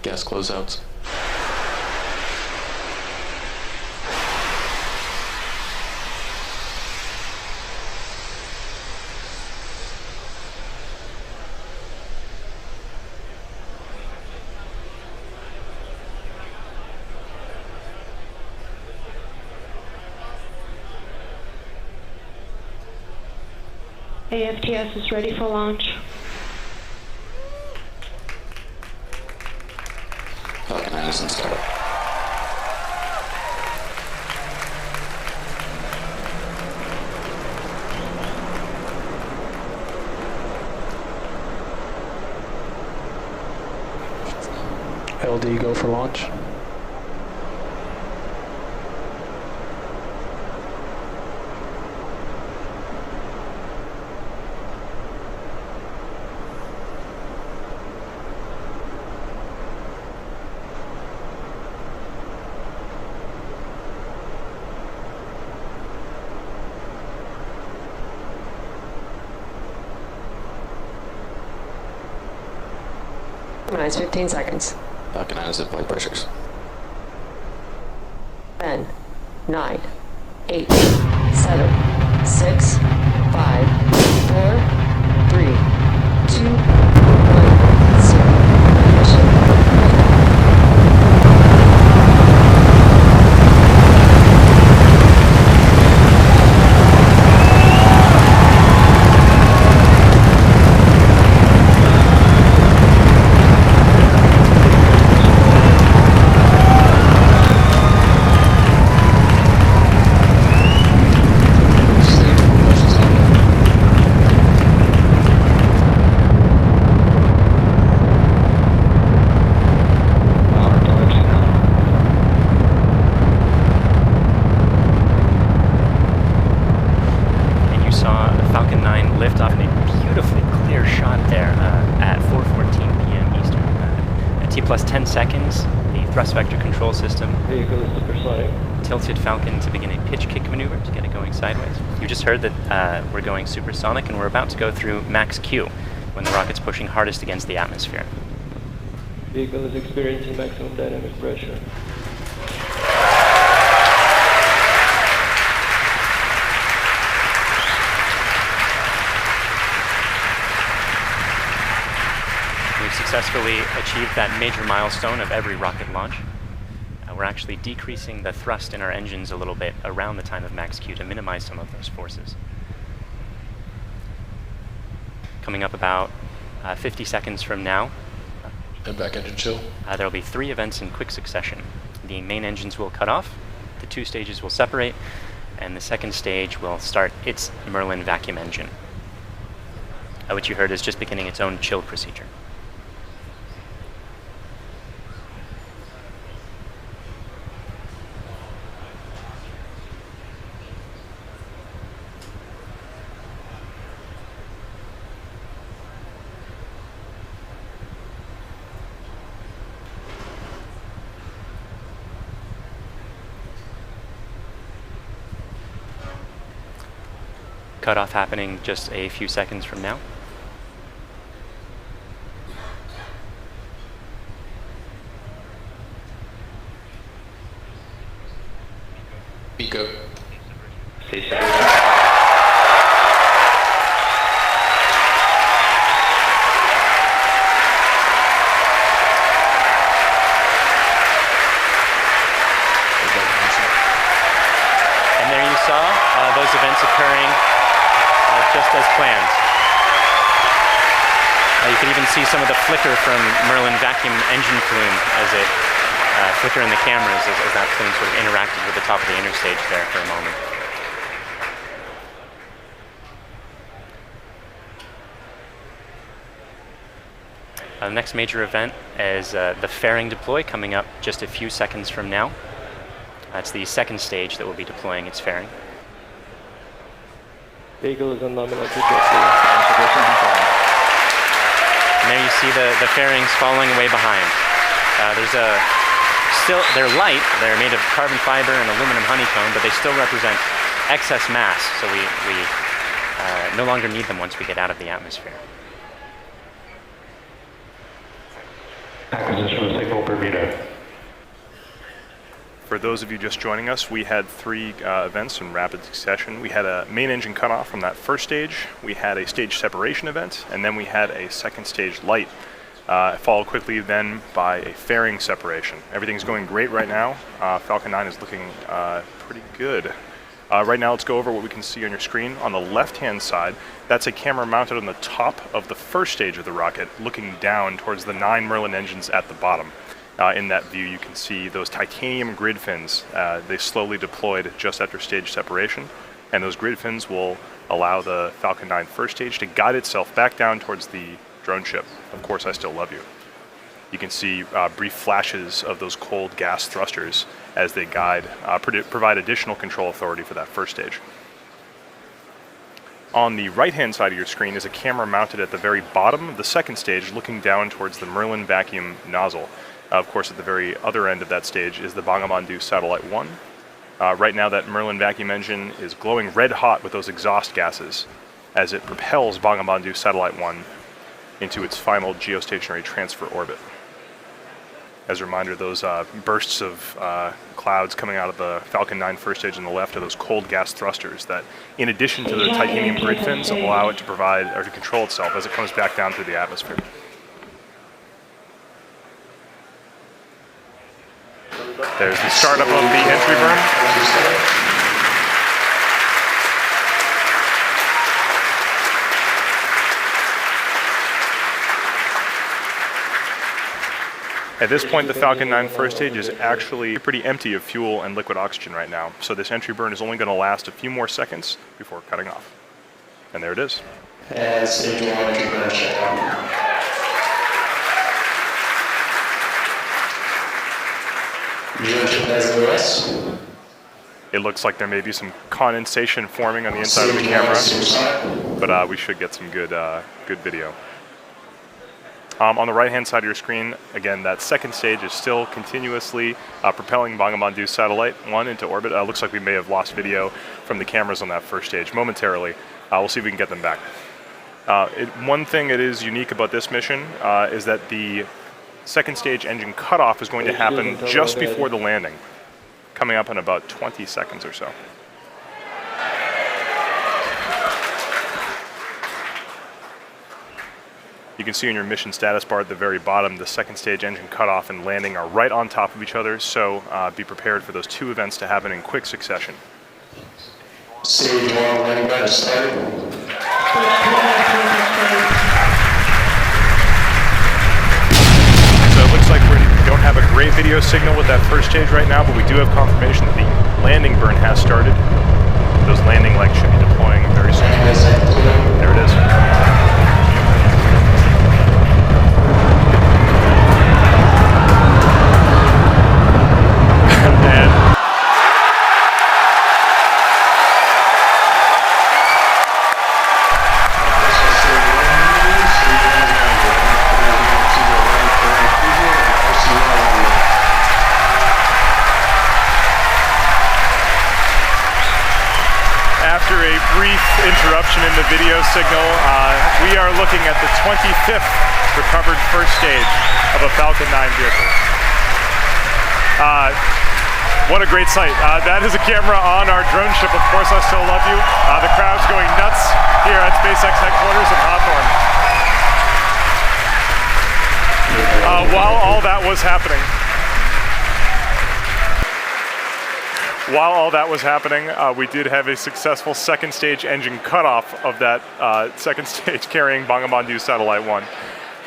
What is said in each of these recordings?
Gas closeouts. AFTS is ready for launch. Falcon 9 is in startup. LD go for launch. Minus 15 seconds. Falcon 9 is at flight pressures. 10, 9, 8, 7, 6, 5, 4, 3, 2, 1, 0. Ignition. Plus 10 seconds, the thrust vector control system Vehicle is supersonic. tilted Falcon to begin a pitch kick maneuver to get it going sideways. You just heard that we're going supersonic and we're about to go through max Q when the rocket's pushing hardest against the atmosphere. Vehicle is experiencing maximum dynamic pressure. We've successfully achieved that major milestone of every rocket launch. We're actually decreasing the thrust in our engines a little bit around the time of max Q to minimize some of those forces. Coming up about 50 seconds from now, And back engine chill. there will be 3 events in quick succession. The main engines will cut off, the 2 stages will separate, and the second stage will start its Merlin vacuum engine, which you heard is just beginning its own chill procedure. Cutoff happening just a few seconds from now. Pico. And there you saw those events occurring just as planned. You can even see some of the flicker from Merlin vacuum engine plume as it flicker in the cameras as that plume sort of interacted with the top of the interstage there for a moment. The next major event is the fairing deploy coming up just a few seconds from now. That's the second stage that will be deploying its fairing. Vehicle is on nominal trajectory. And there you see the fairings following way behind. They're light, they're made of carbon fiber and aluminum honeycomb, but they still represent excess mass, so we no longer need them once we get out of the atmosphere. Acquisition of signal torpedo. For those of you just joining us, we had three events in rapid succession. We had a main engine cutoff from that first stage, we had a stage separation event, and then we had a second stage light, followed quickly then by a fairing separation. Everything's going great right now. Falcon 9 is looking pretty good. Right now, let's go over what we can see on your screen. On the left-hand side, that's a camera mounted on the top of the first stage of the rocket, looking down towards the 9 Merlin engines at the bottom. In that view, you can see those titanium grid fins. They slowly deployed just after stage separation, and those grid fins will allow the Falcon 9 first stage to guide itself back down towards the drone ship. Of course, I still love you. You can see brief flashes of those cold gas thrusters as they guide, provide additional control authority for that first stage. On the right-hand side of your screen is a camera mounted at the very bottom of the second stage, looking down towards the Merlin vacuum nozzle. Of course, at the very other end of that stage is the Bangabandhu Satellite-1. Right now, that Merlin vacuum engine is glowing red hot with those exhaust gases as it propels Bangabandhu Satellite-1 into its final geostationary transfer orbit. As a reminder, those bursts of clouds coming out of the Falcon 9 first stage on the left are those cold gas thrusters that, in addition to the titanium grid fins, allow it to provide or to control itself as it comes back down through the atmosphere. There's the startup of the entry burn. At this point, the Falcon 9 first stage is actually pretty empty of fuel and liquid oxygen right now, so this entry burn is only going to last a few more seconds before cutting off. And there it is. And stage 1 entry burn shutdown. It looks like there may be some condensation forming on the inside of the camera, but we should get some good video. On the right-hand side of your screen, again, that second stage is still continuously propelling Bangabandhu Satellite-1 into orbit. Looks like we may have lost video from the cameras on that first stage momentarily. We'll see if we can get them back. One thing that is unique about this mission is that the second stage engine cutoff is going to happen just before the landing, coming up in about 20 seconds or so. You can see in your mission status bar at the very bottom, the second stage engine cutoff and landing are right on top of each other, so be prepared for those two events to happen in quick succession. Stage 1 landing badge started. So it looks like we don't have a great video signal with that first stage right now, but we do have confirmation that the landing burn has started. Those landing legs should be deploying very soon. There it is. After a brief interruption in the video signal, we are looking at the 25th recovered first stage of a Falcon 9 vehicle. What a great sight. That is a camera on our drone ship, Of Course I Still Love You. The crowd's going nuts here at SpaceX headquarters in Hawthorne. While all that was happening, we did have a successful second stage engine cutoff of that second stage carrying Bangabandhu Satellite-1.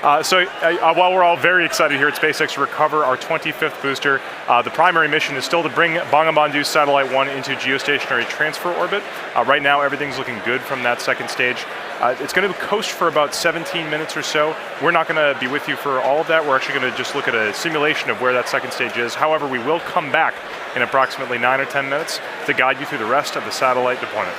While we're all very excited here at SpaceX to recover our 25th booster, the primary mission is still to bring Bangabandhu Satellite-1 into geostationary transfer orbit. Right now, everything's looking good from that second stage. It's going to coast for about 17 minutes or so. We're not going to be with you for all of that. We're actually going to just look at a simulation of where that second stage is. However, we will come back in approximately 9 or 10 minutes to guide you through the rest of the satellite deployment.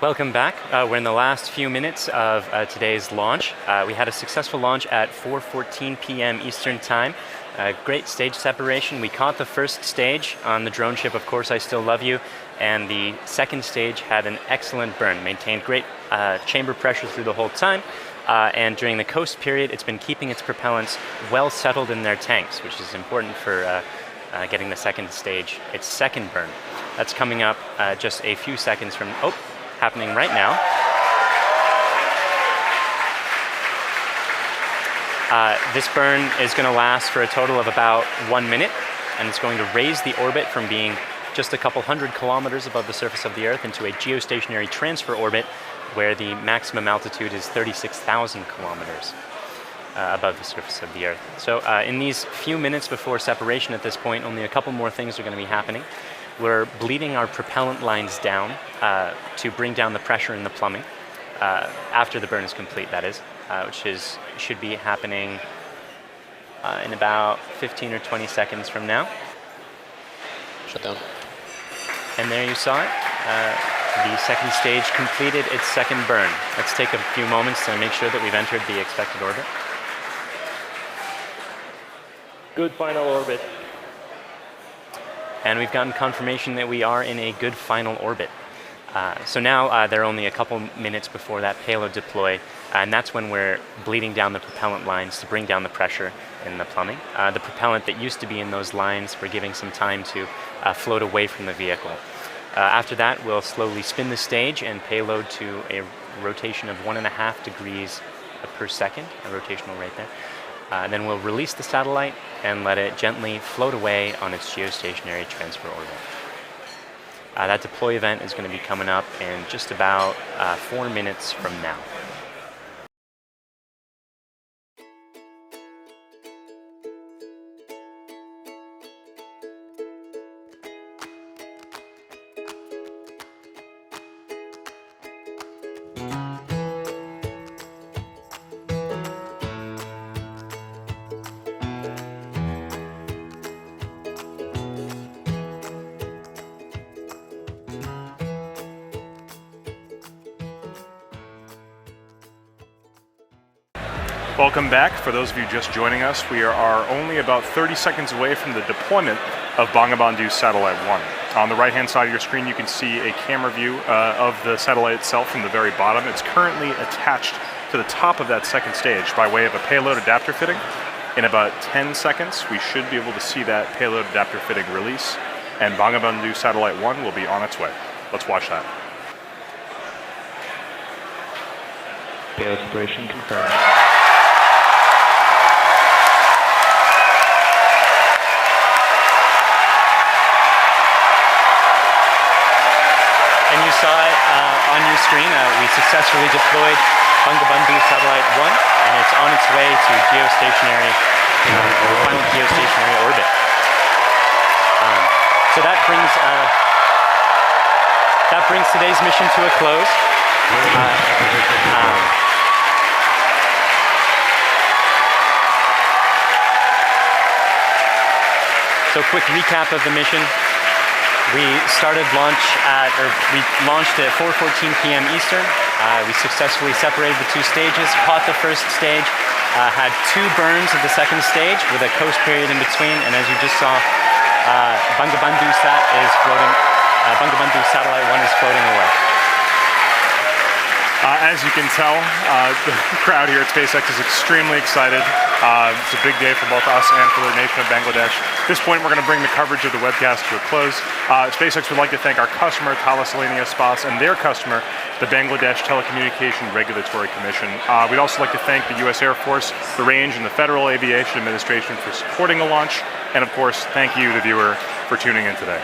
Welcome back. We're in the last few minutes of today's launch. We had a successful launch at 4:14 p.m. Eastern Time. Great stage separation. We caught the first stage on the drone ship, Of Course I Still Love You, and the second stage had an excellent burn, maintained great chamber pressure through the whole time, and during the coast period it's been keeping its propellants well settled in their tanks, which is important for getting the second stage its second burn. That's coming up just a few seconds from, happening right now. This burn is going to last for a total of about 1 minute, and it's going to raise the orbit from being just a couple hundred kilometers above the surface of the Earth into a geostationary transfer orbit where the maximum altitude is 36,000 kilometers above the surface of the Earth. So in these few minutes before separation at this point, only a couple more things are going to be happening. We're bleeding our propellant lines down to bring down the pressure in the plumbing after the burn is complete, that is, which should be happening in about 15 or 20 seconds from now. Shut down. And there you saw it. The second stage completed its second burn. Let's take a few moments to make sure that we've entered the expected orbit. Good final orbit. And we've gotten confirmation that we are in a good final orbit. So now they're only a couple minutes before that payload deploy, and that's when we're bleeding down the propellant lines to bring down the pressure in the plumbing. The propellant that used to be in those lines, we're giving some time to float away from the vehicle. After that, we'll slowly spin the stage and payload to a rotation of 1.5 degrees per second, a rotational rate there. Then we'll release the satellite and let it gently float away on its geostationary transfer orbit. That deploy event is going to be coming up in just about 4 minutes from now. Welcome back. For those of you just joining us, we are only about 30 seconds away from the deployment of Bangabandhu Satellite-1. On the right-hand side of your screen, you can see a camera view of the satellite itself from the very bottom. It's currently attached to the top of that second stage by way of a payload adapter fitting. In about 10 seconds, we should be able to see that payload adapter fitting release, and Bangabandhu Satellite-1 will be on its way. Let's watch that. Payload separation confirmed. And you saw it on your screen. We successfully deployed Bangabandhu Satellite-1, and it's on its way to geostationary, final geostationary orbit. So that brings today's mission to a close. So quick recap of the mission. We launched at 4:14 p.m. Eastern. We successfully separated the two stages, caught the first stage, had 2 burns of the second stage with a coast period in between, and as you just saw, Bangabandhu Satellite-1 is floating away. As you can tell, the crowd here at SpaceX is extremely excited. It's a big day for both us and for the nation of Bangladesh. At this point, we're going to bring the coverage of the webcast to a close. SpaceX would like to thank our customer, Thales Alenia Space, and their customer, the Bangladesh Telecommunication Regulatory Commission. We'd also like to thank the U.S. Air Force, the Range, and the Federal Aviation Administration for supporting the launch. And of course, thank you, the viewer, for tuning in today.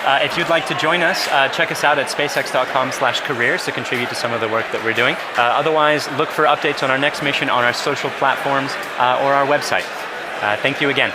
If you'd like to join us, check us out at spacex.com/careers to contribute to some of the work that we're doing. Otherwise, look for updates on our next mission on our social platforms or our website. Thank you again.